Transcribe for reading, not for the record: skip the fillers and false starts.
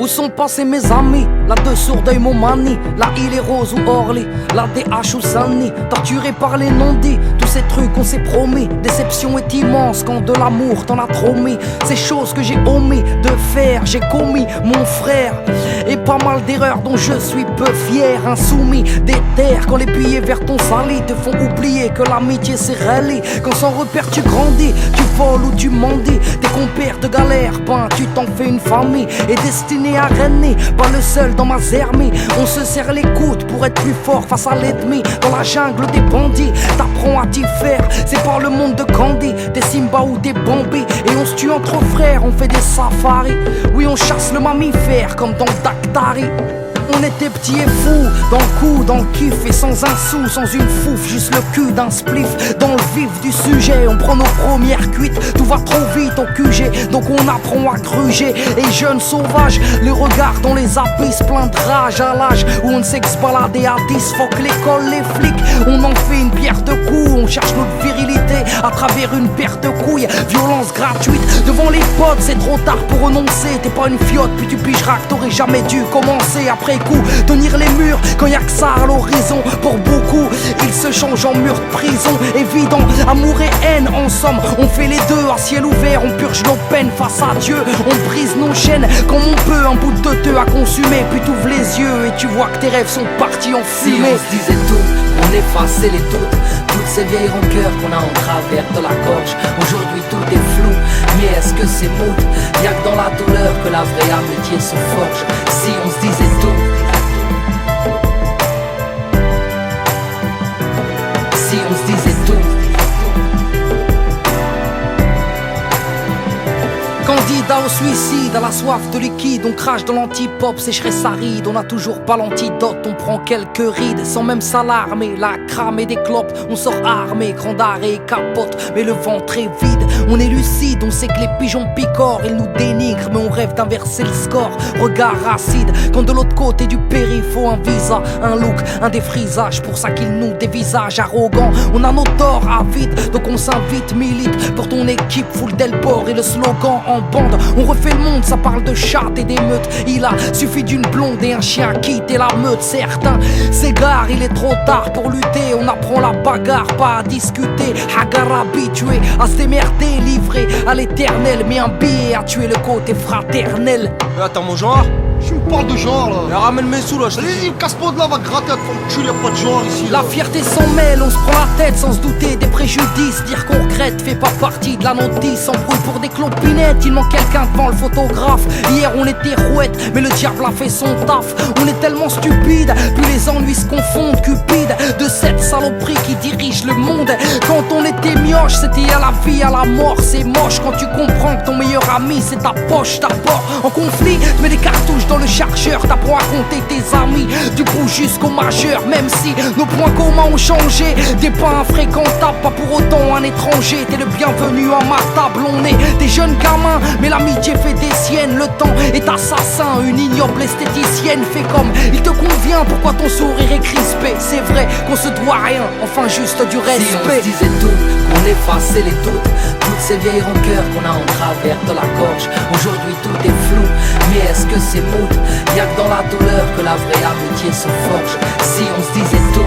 sont passés mes amis? La deux sourds d'œil mon mani. La île est rose ou Orly, la DH ou Saint-Denis. Torturé par les non-dits, tous ces trucs on s'est promis. Déception est immense quand de l'amour t'en as trop mis. Ces choses que j'ai omis de faire, j'ai commis mon frère. Et pas mal d'erreurs dont je suis peu fier. Insoumis, déterre quand les billets verts ton sali te font oublier que l'amitié c'est rallye. Quand sans repère tu grandis, tu voles ou tu mendis. Tes compères de galère, ben tu t'en fais une famille. Et destiné à régner, pas le seul dans ma zermie. On se serre les coudes pour être plus fort face à l'ennemi. Dans la jungle des bandits, t'apprends à t'y faire. C'est par le monde de Gandhi, des Simba ou des Bambi. Et on se tue entre frères, on fait des safaris. Oui, on chasse le mammifère comme dans Dactari. On était petits et fous, dans le coup, dans le kiff. Et sans un sou, sans une fouffe, juste le cul d'un spliff. Dans le vif du sujet, on prend nos premières cuites. Tout va trop vite au QG, donc on apprend à gruger. Et jeunes sauvages, les regards dans les abysses, plein de rage à l'âge où on ne sait que se balader à 10. Fuck l'école, les flics, on en fait une pierre de coups. On cherche notre virilité à travers une paire de couilles. Violence gratuite, devant les potes, c'est trop tard pour renoncer. T'es pas une fiotte, puis tu pigeras que t'aurais jamais dû commencer après coup. Tenir les murs quand y'a que ça à l'horizon. Pour beaucoup, ils se changent en murs de prison. Évident, amour et haine, en somme, on fait les deux à ciel ouvert. On purge nos peines face à Dieu. On brise nos chaînes comme on peut. Un bout de te à consumer, puis t'ouvres les yeux et tu vois que tes rêves sont partis en fumée. Si on se disait tout, on effaçait les doutes. Toutes ces vieilles rancœurs qu'on a en travers de la gorge. Aujourd'hui tout est flou, mais est-ce que c'est mou? Y'a que dans la douleur que la vraie amitié se forge. Si on se disait tout, si on se disait tout. Candidat au suicide, à la soif de liquide, on crache dans l'anti-pop, sécheresse aride, on n'a toujours pas l'antidote, on prend quelques rides sans même s'alarmer, la crame et des clopes, on sort armé, grand arrêt, capote, mais le ventre est vide, on est lucide, on sait que les pigeons picorent, ils nous dénigrent, mais on rêve d'inverser le score, regard acide, quand de l'autre côté du périph' faut un visa, un look, un défrisage, pour ça qu'ils nous dévisagent arrogants, on a nos torts avides, donc on s'invite, milite, pour ton équipe full d'Elport et le slogan en bande, on refait le monde, ça parle de chatte et d'émeutes. Il a suffi d'une blonde et un chien quitter la meute. Certains s'égarent, il est trop tard pour lutter. On apprend la bagarre, pas à discuter. Hagar habitué à se démerder, livré à l'éternel. Mais un billet a tué le côté fraternel. Attends mon genre. Tu me parles de genre là. Mais ramène mes sous là, je te Allez, dis. casse pas de là, va gratter à te faire cul, y'a pas de genre ici. La Là. fierté s'en mêle, on se prend la tête sans se douter des préjudices. Dire qu'on regrette fait pas partie de la notice. Embrouille pour des clopinettes, il manque quelqu'un devant le photographe. Hier on était rouette, mais le diable a fait son taf. On est tellement stupide, puis les ennuis se confondent. Cupide de cette saloperie qui dirige le monde. Quand on était mioche, c'était à la vie, à la mort. C'est moche quand tu comprends que ton meilleur ami c'est ta poche. D'abord en conflit, tu mets des cartouches dans le chargeur. T'apprends à compter tes amis du bout jusqu'au majeur. Même si nos points communs ont changé, t'es pas infréquentable, pas pour autant un étranger. T'es le bienvenu à ma table, on est des jeunes gamins, mais l'amitié fait des siennes. Le temps est assassin, une ignoble esthéticienne fait comme il te convient. Pourquoi ton sourire est crispé? C'est vrai qu'on se doit rien, enfin juste du respect. Si on se disait tout, qu'on effaçait les doutes. Toutes ces vieilles rancœurs qu'on a en travers de la gorge. Aujourd'hui tout est flou, mais est-ce que c'est mood? Y'a que dans la douleur que la vraie amitié se forge. Si on se disait tout,